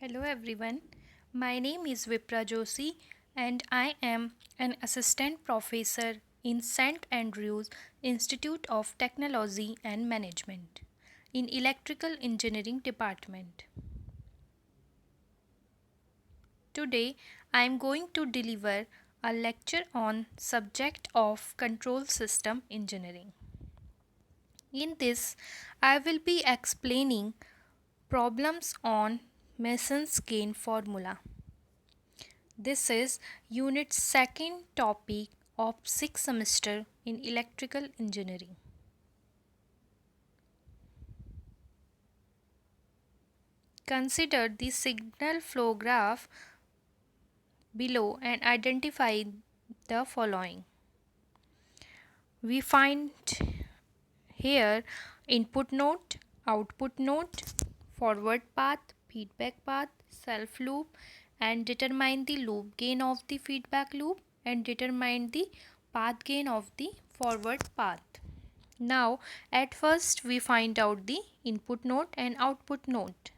Hello everyone, my name is Vipra Joshi and I am an assistant professor in St. Andrews Institute of Technology and Management in Electrical Engineering Department. Today I am going to deliver a lecture on subject of control system engineering. In this I will be explaining problems on Mason's gain formula. This is unit second topic of 6th semester in electrical engineering. Consider the signal flow graph below and identify the following. We find here input node, output node, forward path, feedback path, self loop, and determine the loop gain of the feedback loop and determine the path gain of the forward path. Now, at first we find out the input node and output node.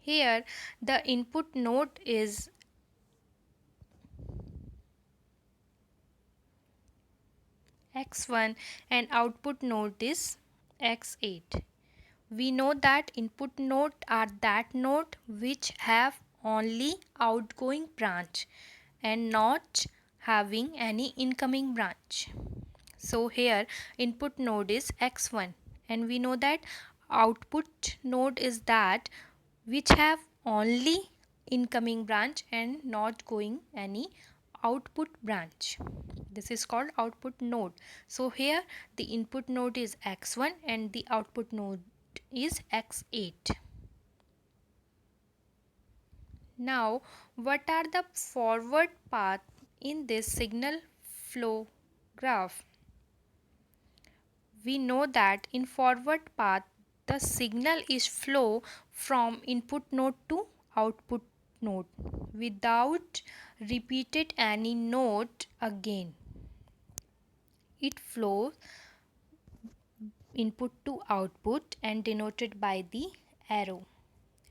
Here the input node is x1 and output node is x8. We know that input node are that node which have only outgoing branch and not having any incoming branch. So here input node is x1 and we know that output node is that which have only incoming branch and not going any output branch. This is called output node. So here the input node is x1 and the output node is x8. Now what are the forward path in this signal flow graph? We know that in forward path the signal is flow from input node to output node without repeated any node again. It flows input to output and denoted by the arrow,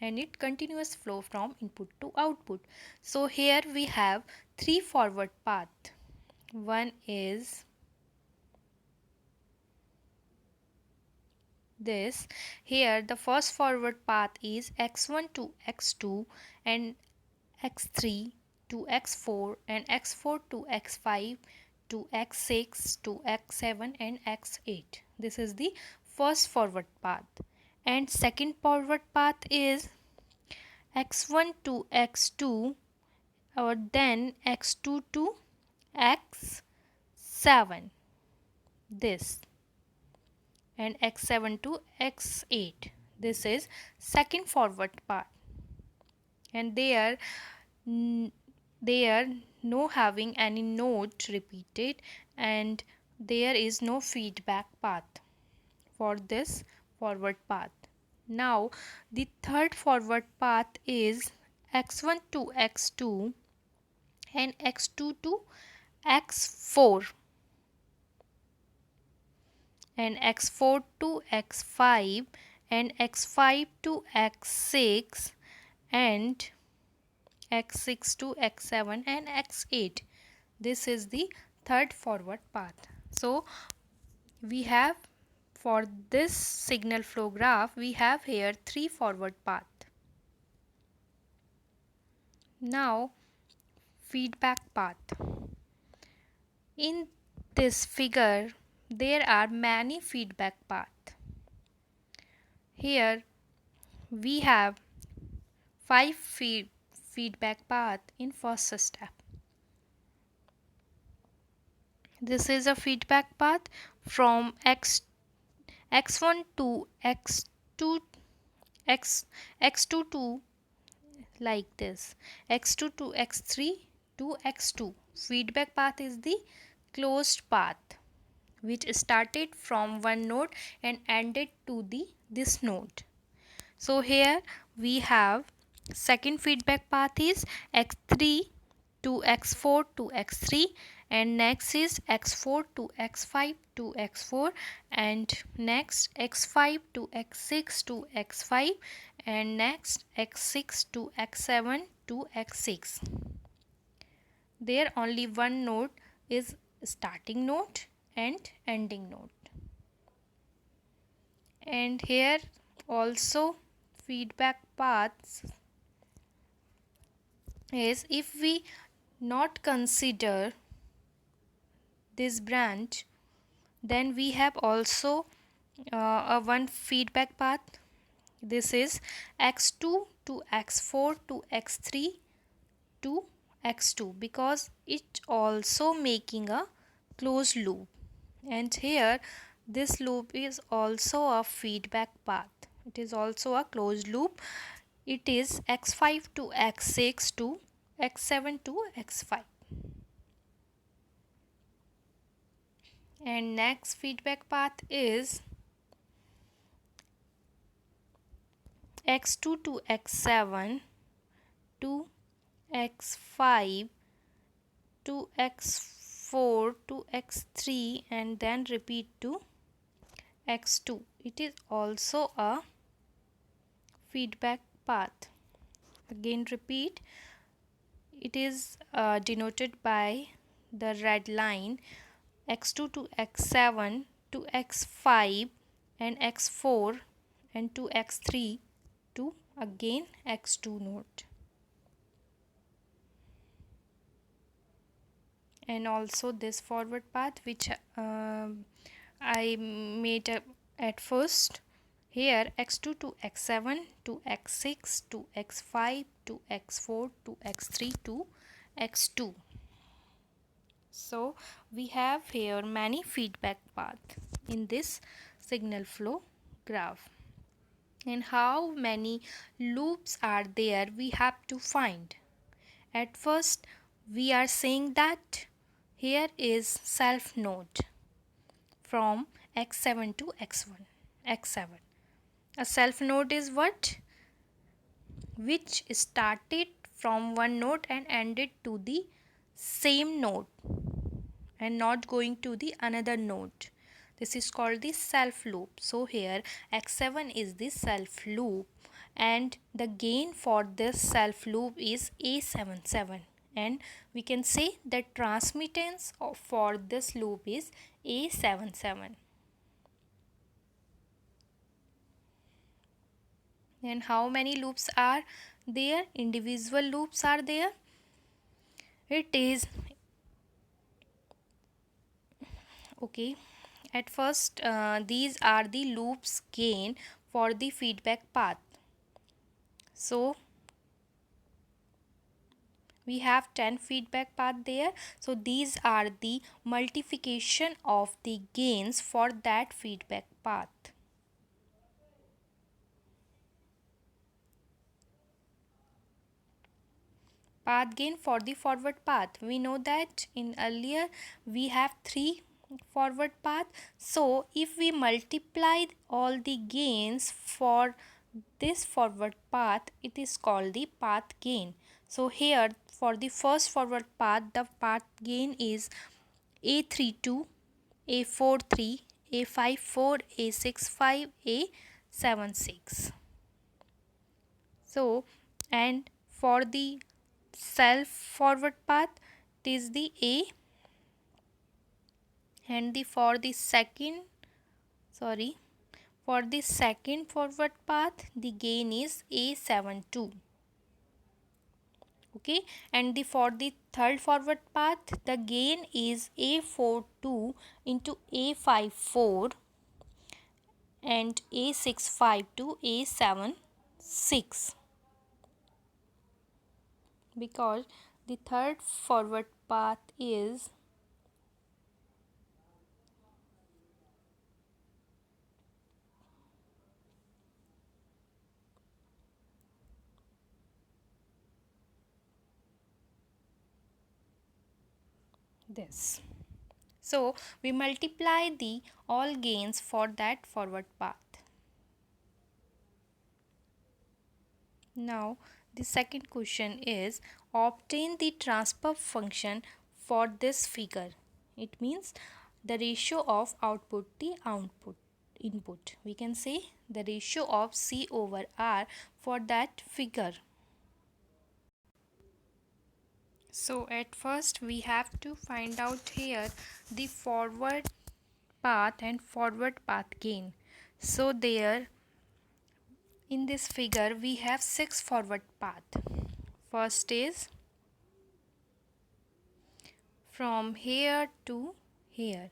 and it continuous flow from input to output. So here we have three forward path. One is this. Here the first forward path is x1 to x2 and x3 to x4 and x4 to x5 to x6 to x7 and x8. This is the first forward path. And second forward path is x1 to x2 or then x2 to x7, this, and x7 to x8. This is second forward path, and they are no having any node repeated and there is no feedback path for this forward path. Now the third forward path is x1 to x2 and x2 to x4 and x4 to x5 and x5 to x6 and x6 to x7 and x8. This is the third forward path. So we have, for this signal flow graph, we have here three forward path. Now feedback path. In this figure there are many feedback paths. Here we have 5 feedback path in first step. This is a feedback path from x1 to x2 x2 to like this, x2 to x3 to x2. Feedback path is the closed path which started from one node and ended to this node. So here we have second feedback path is x3 to x4 to x3 and next is x4 to x5 to x4, and next x5 to x6 to x5, and next x6 to x7 to x6. There only one node is starting node and ending node. And here also feedback paths is, if we not consider this branch, then we have also a one feedback path. This is x2 to x4 to x3 to x2, because it also making a closed loop, and here this loop is also a feedback path. It is also a closed loop. It is x5 to x6 to x7 to x5. And next feedback path is x2 to x7 to x5 to x4 to x3, and then repeat to x2. It is also a feedback path. Again repeat, it is denoted by the red line, x2 to x7 to x5 and x4 and to x3 to again x2 node. And also this forward path which I made at first. Here x2 to x7 to x6 to x5 to x4 to x3 to x2. So we have here many feedback paths in this signal flow graph. And how many loops are there we have to find. At first we are saying that here is self node from x7 to x7. A self node is what? Which started from one node and ended to the same node and not going to the another node. This is called the self loop. So here x7 is the self loop, and the gain for this self loop is A77, and we can say that transmittance for this loop is A77. And how many loops are there? Individual loops are there. It is okay. At first these are the loops gain for the feedback path. So we have 10 feedback path there. So these are the multiplication of the gains for that feedback path. Path gain for the forward path. We know that in earlier we have 3 forward path. So if we multiply all the gains for this forward path, it is called the path gain. So here for the first forward path, the path gain is A32, A43, A54, A65, A76. So and for the self forward path it is the A, and the for the second forward path the gain is A72. Okay, and the for the third forward path the gain is A42 into A54 and A65 to A76, because the third forward path is this. So we multiply the all gains for that forward path. Now the second question is, obtain the transfer function for this figure. It means the ratio of output to output input. We can say the ratio of C over R for that figure. So at first we have to find out here the forward path and forward path gain. So there in this figure we have 6 forward path. First is from here to here.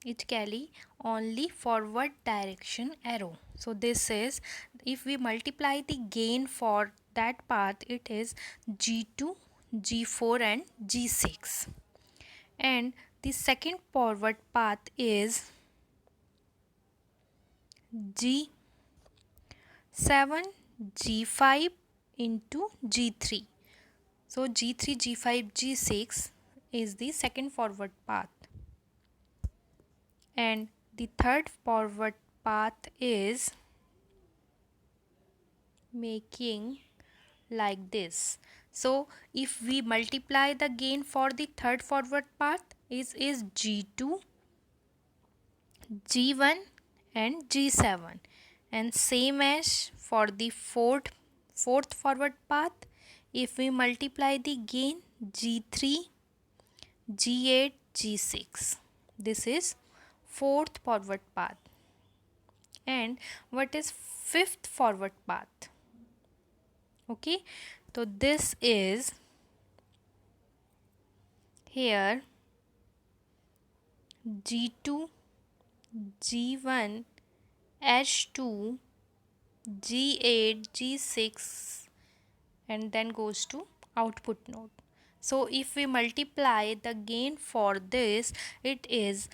It carry only forward direction arrow. So this is, if we multiply the gain for that path, it is G2, G4 and G6. And the second forward path is G7, G5 into G3. So G3, G5, G6 is the second forward path. And the third forward path is making like this. So if we multiply the gain for the third forward path is G2, G1 and G7, and same as for the fourth forward path, if we multiply the gain G3, G8, G6, this is fourth forward path. And what is fifth forward path? Okay, so this is here G2, G1, H2, G8, G6 and then goes to output node. So if we multiply the gain for this, it is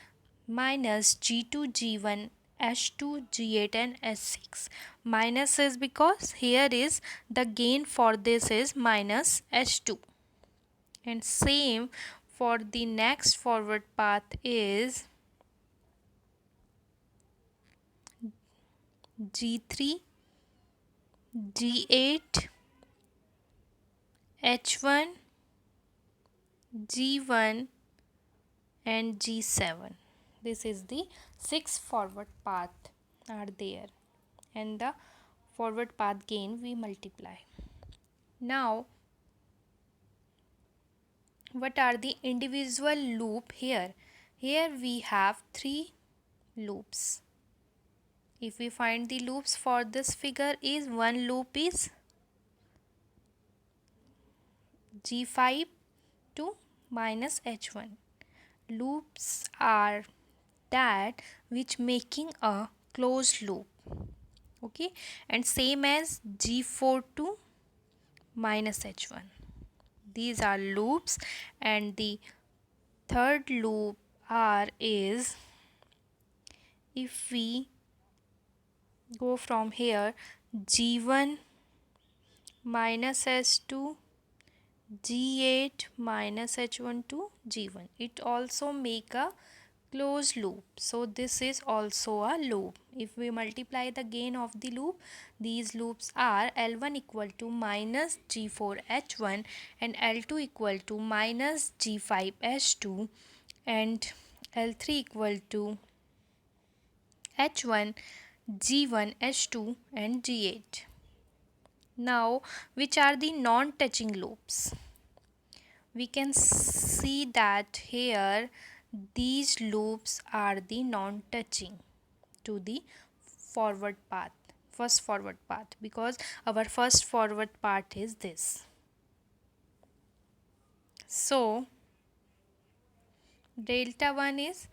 minus G2, G1, H2, G8 and H6. Minus is because here is the gain for this is minus H2. And same for the next forward path is G3, G8, H1, G1 and G7. This is the 6 forward path are there, and the forward path gain we multiply. Now what are the individual loop here? Here we have 3 loops. If we find the loops for this figure is one loop is G5 to minus H1. Loops are that which making a closed loop. Okay, and same as G4 to minus H1. These are loops, and the third loop R is, if we go from here G1 minus S2, G8 minus H1 to G1, it also make a closed loop. So this is also a loop. If we multiply the gain of the loop, these loops are L1 equal to minus G4 H1 and L2 equal to minus G5 H2 and L3 equal to H1, G1, H2 and G8. Now which are the non-touching loops? We can see that here these loops are the non-touching to the forward path, first forward path, because our first forward path is this. So delta 1 is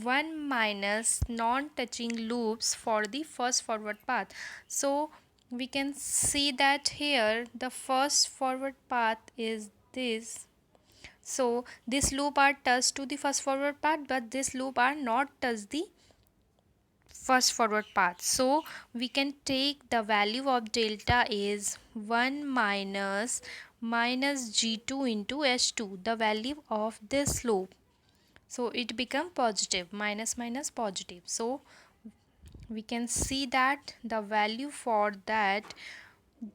1 minus non-touching loops for the first forward path. So we can see that here the first forward path is this. So this loop are touched to the first forward path, but this loop are not touched the first forward path. So we can take the value of delta is 1 minus G2 into H2, the value of this loop. So it become positive, minus minus positive. So we can see that the value for that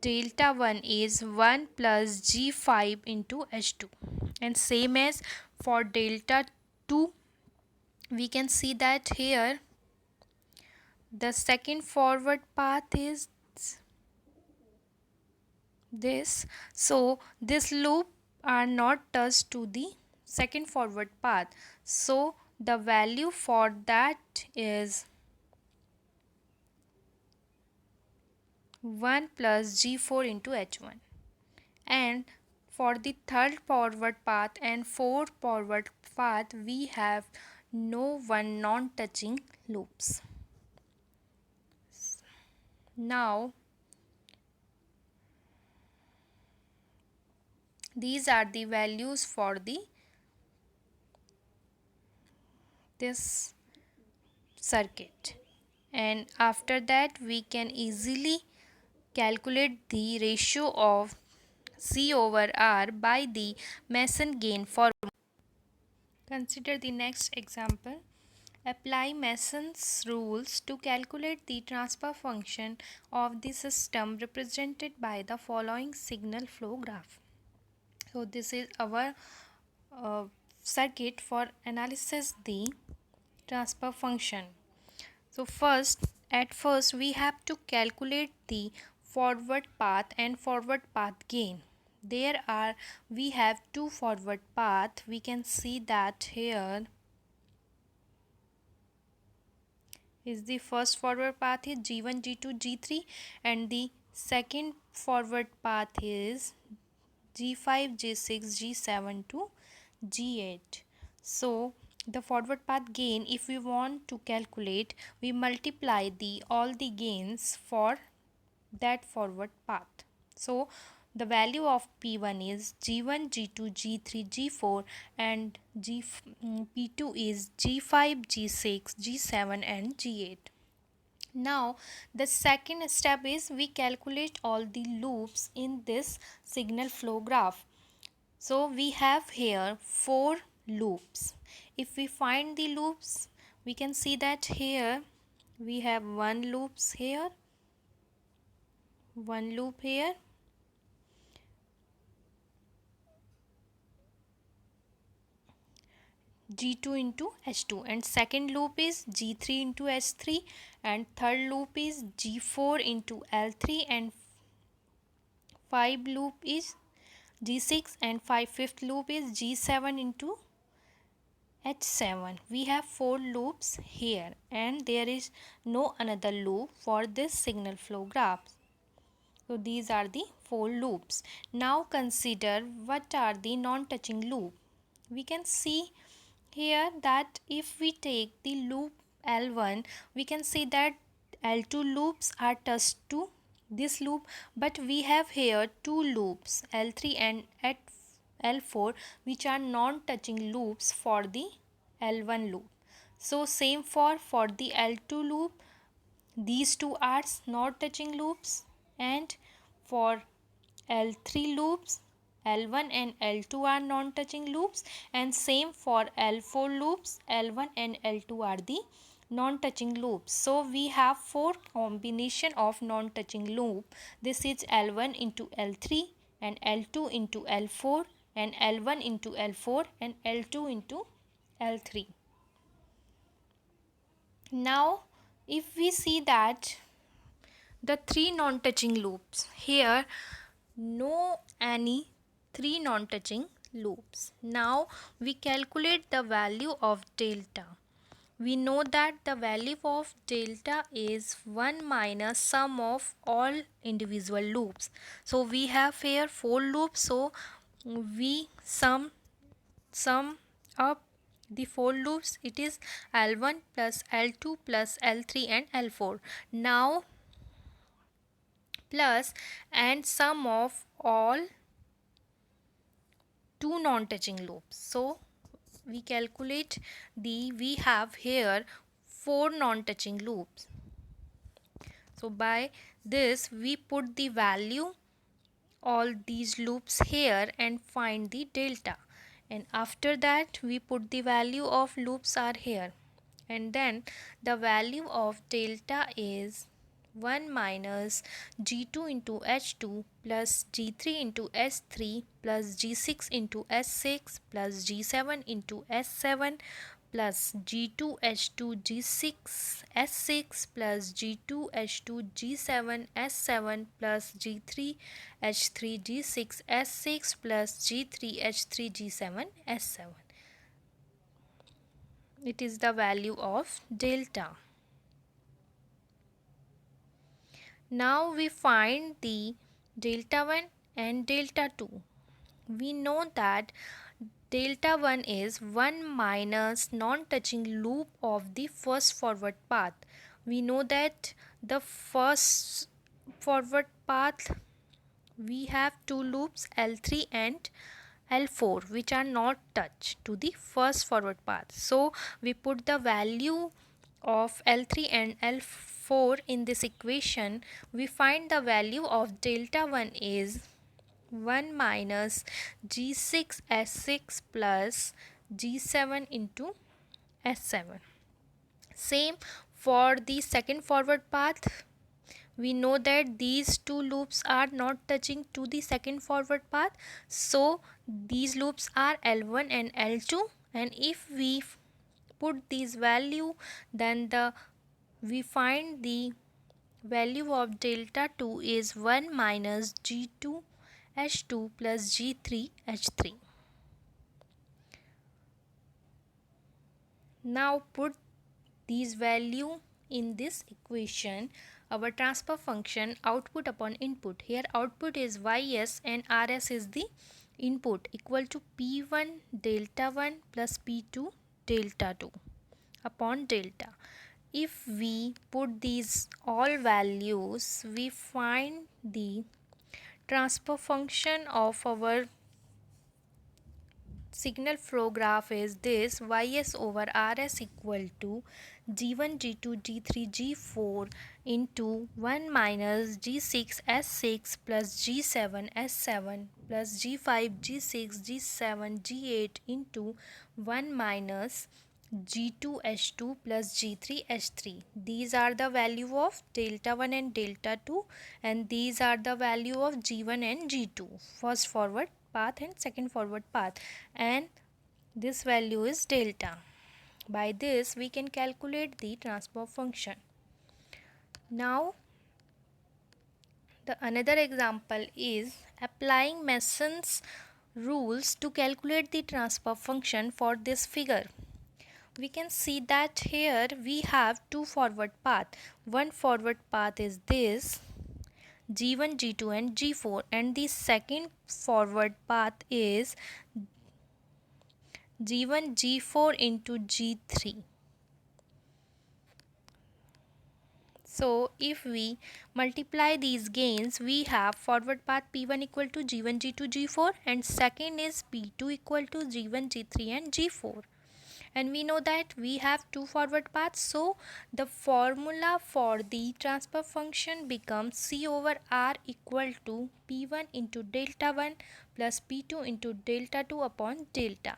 delta 1 is 1 plus G5 into H2, and same as for delta 2, we can see that here the second forward path is this. So this loop are not touched to the second forward path. So the value for that is 1 plus G4 into H1. And for the third forward path and fourth forward path, we have no one non-touching loops. Now these are the values for this circuit, and after that we can easily calculate the ratio of C over R by the Mason gain formula. Consider the next example. Apply Mason's rules to calculate the transfer function of the system represented by the following signal flow graph. So this is our uh, circuit for analysis the transfer function. So at first we have to calculate the forward path and forward path gain. We have two forward path. We can see that here is the first forward path is G1, G2, G3, and the second forward path is G5, G6, G7 to G8. So the forward path gain, if we want to calculate, we multiply the all the gains for that forward path. So the value of P1 is G1, G2, G3, G4, and P2 is G5, G6, G7 and G8. Now the second step is we calculate all the loops in this signal flow graph. So we have here 4 loops. If we find the loops, we can see that here we have one loop here, G2 into H2, and second loop is G3 into H3, and third loop is G4 into L3, and 5 loop is G6, and fifth loop is G7 into H7. We have 4 loops here, and there is no another loop for this signal flow graph. So these are the 4 loops. Now consider what are the non-touching loop. We can see here that if we take the loop L1, we can see that L2 loops are touched to this loop, but we have here two loops L3 and at L4 which are non-touching loops for the L1 loop. So same for the L2 loop, these two are not touching loops, and for L3 loops, L1 and L2 are non-touching loops, and same for L4 loops, L1 and L2 are the non-touching loops. So we have 4 combination of non-touching loop. This is L1 into L3 and L2 into L4 and L1 into L4 and L2 into L3. Now if we see that the 3 non-touching loops here, no any 3 non-touching loops. Now we calculate the value of delta. We know that the value of delta is 1 minus sum of all individual loops. So we have here 4 loops, so we sum up the 4 loops. It is L1 plus L2 plus L3 and L4. Now plus and sum of all two non-touching loops. So we calculate we have here 4 non-touching loops. So by this we put the value all these loops here and find the delta, and after that we put the value of loops are here, and then the value of delta is 1 minus G2 into H2 plus G3 into S3 plus G6 into S6 plus G7 into S7 plus G2H2 G6 S6 plus G2H2 G7 S7 plus G3H3 G6 S6 plus G3H3 G7 S7. It is the value of delta. Now we find the delta 1 and delta 2. We know that delta 1 is 1 minus non-touching loop of the first forward path. We know that the first forward path we have two loops L3 and L4 which are not touched to the first forward path. So we put the value of L3 and L4 in this equation. We find the value of delta 1 is 1 minus G6 S6 plus G7 into S7. Same for the second forward path. We know that these two loops are not touching to the second forward path, so these loops are L1 and L2, and if we put these value, then we find the value of delta 2 is 1 minus G2 H2 plus G3 H3. Now put these value in this equation. Our transfer function output upon input. Here output is ys and rs is the input, equal to p1 delta 1 plus p2 delta 2 upon delta. If we put these all values, we find the transfer function of our signal flow graph is this: ys over rs equal to g1 g2 g3 g4 into 1 minus g6 s6 plus g7 s7 plus g5 g6 g7 g8 into 1 minus G2 H2 plus G3 H3. These are the value of delta 1 and delta 2, and these are the value of G1 and G2, first forward path and second forward path, and this value is delta. By this we can calculate the transfer function. Now the another example is applying Mason's rules to calculate the transfer function for this figure. We can see that here we have two forward path. One forward path is this G1, G2 and G4, and the second forward path is G1, G4 into G3. So if we multiply these gains, we have forward path P1 equal to G1, G2, G4, and second is P2 equal to G1, G3 and G4. And we know that we have two forward paths, so the formula for the transfer function becomes C over R equal to P1 into delta 1 plus P2 into delta 2 upon delta.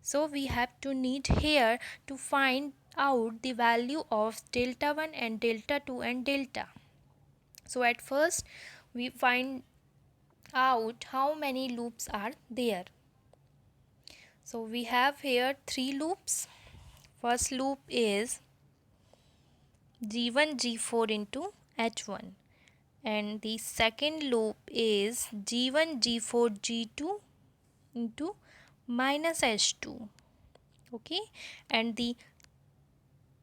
So we have to need here to find out the value of delta 1 and delta 2 and delta. So at first we find out how many loops are there. So we have here three loops. First loop is G1 G4 into H1, and the second loop is G1 G4 G2 into minus H2. Okay, and the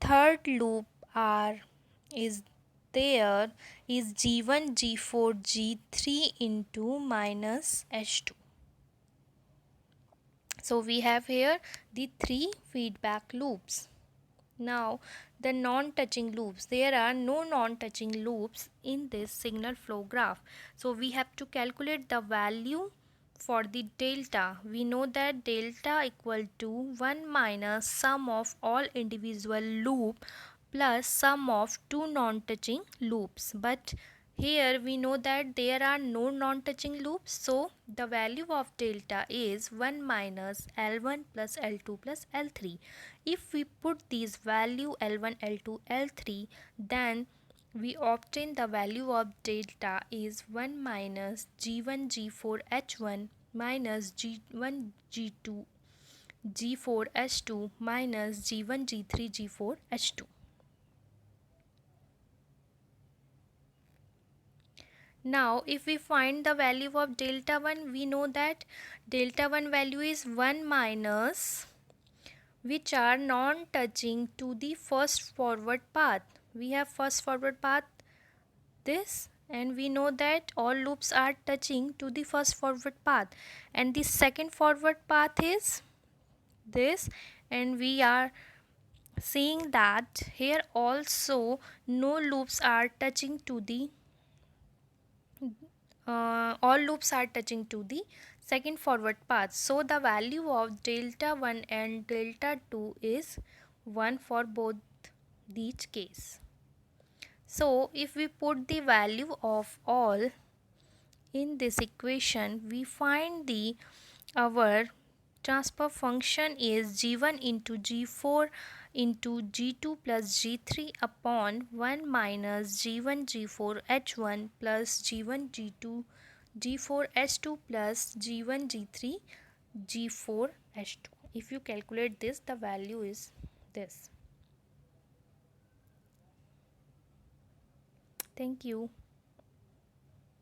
third loop R is there is G1 G4 G3 into minus H2. So we have here the three feedback loops. Now the non-touching loops. There are no non-touching loops in this signal flow graph. So we have to calculate the value for the delta. We know that delta equal to 1 minus sum of all individual loop plus sum of two non-touching loops. But here we know that there are no non-touching loops, so the value of delta is 1 minus L1 plus L2 plus L3. If we put these value L1, L2, L3, then we obtain the value of delta is 1 minus G1 G4 H1 minus G1 G2 G4 H2 minus G1 G3 G4 H2. Now if we find the value of delta 1, we know that delta 1 value is 1 minus which are non-touching to the first forward path. We have first forward path this, and we know that all loops are touching to the first forward path, and the second forward path is this, and we are seeing that here also no loops are touching to the all loops are touching to the second forward path. So the value of delta 1 and delta 2 is 1 for both these case. So if we put the value of all in this equation, we find the our transfer function is g1 into g4 into g2 plus g3 upon 1 minus g1 g4 h1 plus g1 g2 g4 h2 plus g1 g3 g4 h2. If you calculate this, the value is this. Thank you.